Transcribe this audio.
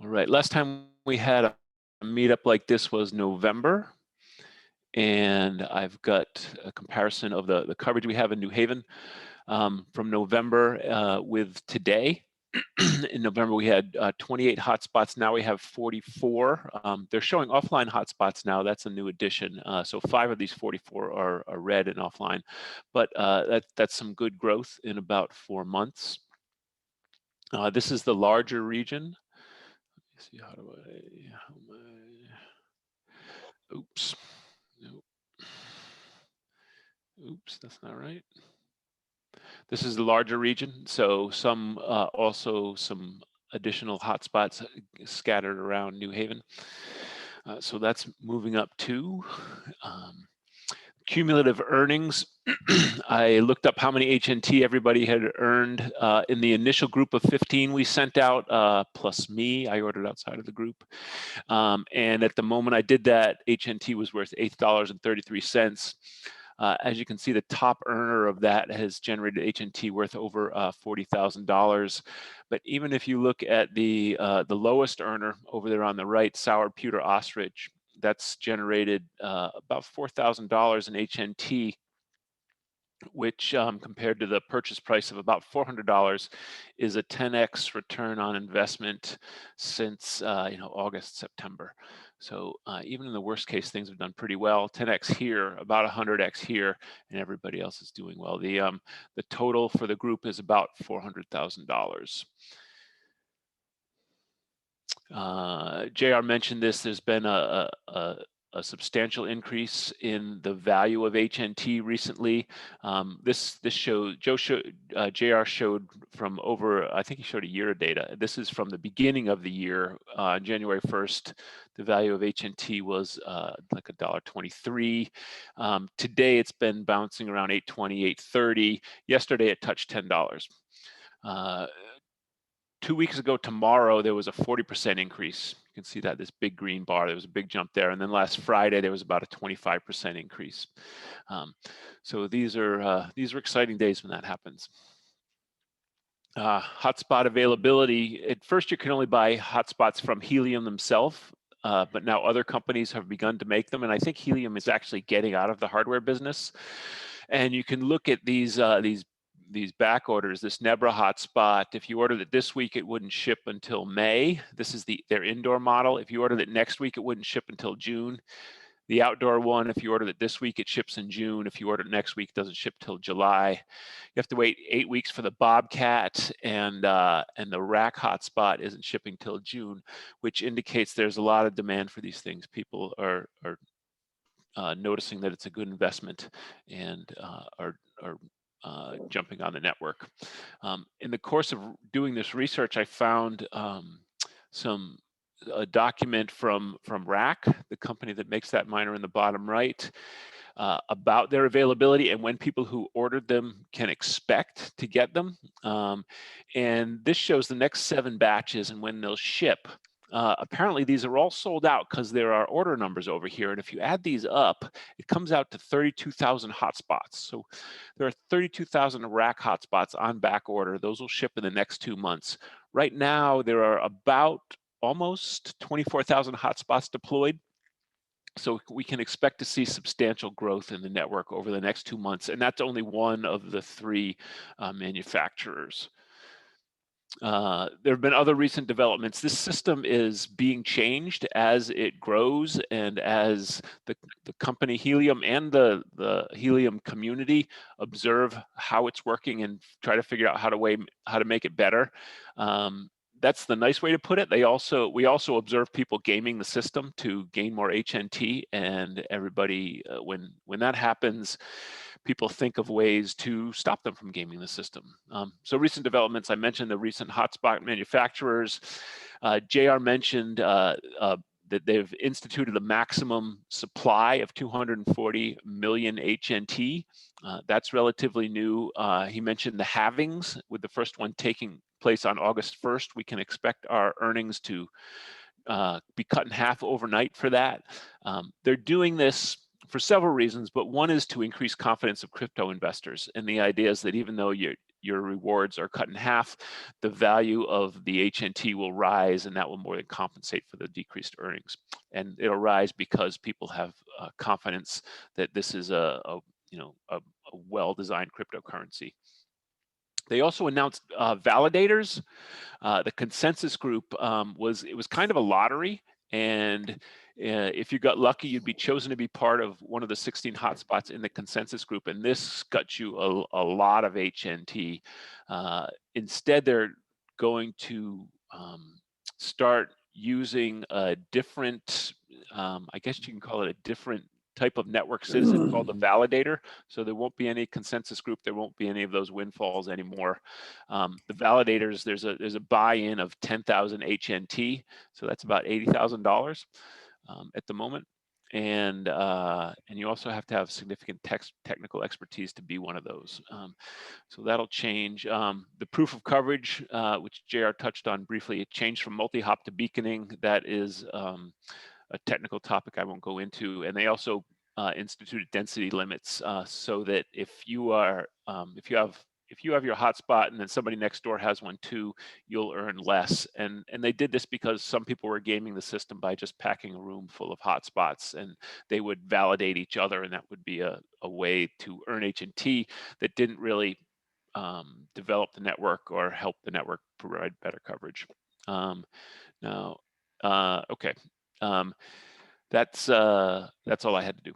All right, last time we had a meetup like this was November, and I've got a comparison of the coverage we have in New Haven from November with today. In November, we had 28 hotspots. Now we have 44. They're showing offline hotspots now. That's a new addition. So 5 of these 44 are red and offline, but that's some good growth in about 4 months. This is the larger region. See how do oops, nope. Oops, that's not right. This is the larger region, so some also some additional hotspots scattered around New Haven. So that's moving up too. Cumulative earnings. I looked up how many HNT everybody had earned in the initial group of 15 we sent out, plus me. I ordered outside of the group. And at the moment I did that, HNT was worth $8.33. As you can see, the top earner of that has generated HNT worth over $40,000. But even if you look at the lowest earner over there on the right, Sour Pewter Ostrich, that's generated about $4,000 in HNT, which compared to the purchase price of about $400 is a 10x return on investment since August, September. So even in the worst case, things have done pretty well. 10x here, about 100x here, and everybody else is doing well. The total for the group is about $400,000. JR mentioned this. There's been a substantial increase in the value of HNT recently. This show JR showed from over, I think he showed a year of data. This is from the beginning of the year, January 1st. The value of HNT was like $1.23. Today it's been bouncing around $8.20, $8.30. Yesterday it touched $10. 2 weeks ago tomorrow, there was a 40% increase. You can see that, this big green bar, there was a big jump there. And then last Friday, there was about a 25% increase. So these are exciting days when that happens. Hotspot availability. At first, you can only buy hotspots from Helium themselves, but now other companies have begun to make them. And I think Helium is actually getting out of the hardware business. And you can look at these back orders. This Nebra hotspot, if you ordered it this week, it wouldn't ship until May. This is their indoor model. If you ordered it next week, it wouldn't ship until June. The outdoor one, if you ordered it this week, it ships in June. If you order it next week, it doesn't ship till July. You have to wait 8 weeks for the Bobcat, and the rack hotspot isn't shipping till June, which indicates there's a lot of demand for these things. People are noticing that it's a good investment and are jumping on the network. In the course of doing this research, I found a document from Rack, the company that makes that miner in the bottom right, about their availability and when people who ordered them can expect to get them. And this shows the next 7 batches and when they'll ship. Apparently these are all sold out because there are order numbers over here, and if you add these up, it comes out to 32,000 hotspots. So there are 32,000 rack hotspots on back order. Those will ship in the next 2 months. Right now there are about almost 24,000 hotspots deployed. So we can expect to see substantial growth in the network over the next 2 months, and that's only one of the 3 manufacturers. There have been other recent developments. This system is being changed as it grows, and as the company Helium and the Helium community observe how it's working and try to figure out how to make it better. That's the nice way to put it. We also observe people gaming the system to gain more HNT, and everybody, when that happens, people think of ways to stop them from gaming the system. So recent developments, I mentioned the recent hotspot manufacturers. JR mentioned that they've instituted a maximum supply of 240 million HNT. That's relatively new. He mentioned the halvings, with the first one taking place on August 1st. We can expect our earnings to be cut in half overnight for that. They're doing this for several reasons, but one is to increase confidence of crypto investors. And the idea is that even though your rewards are cut in half, the value of the HNT will rise, and that will more than compensate for the decreased earnings. And it'll rise because people have confidence that this is a well-designed cryptocurrency. They also announced validators. The consensus group was kind of a lottery, and if you got lucky, you'd be chosen to be part of one of the 16 hotspots in the consensus group, and this got you a lot of HNT. Instead, they're going to start using a different, I guess you can call it a different type of network citizen called a validator. So there won't be any consensus group. There won't be any of those windfalls anymore. The validators, there's a buy-in of 10,000 HNT. So that's about $80,000 at the moment. And you also have to have significant technical expertise to be one of those. So that'll change. The proof of coverage, which JR touched on briefly, it changed from multi-hop to beaconing. That is a technical topic I won't go into. And they also instituted density limits so that if you have your hotspot and then somebody next door has one too, you'll earn less. And they did this because some people were gaming the system by just packing a room full of hotspots, and they would validate each other, and that would be a way to earn HNT that didn't really develop the network or help the network provide better coverage. Okay. That's all I had to do.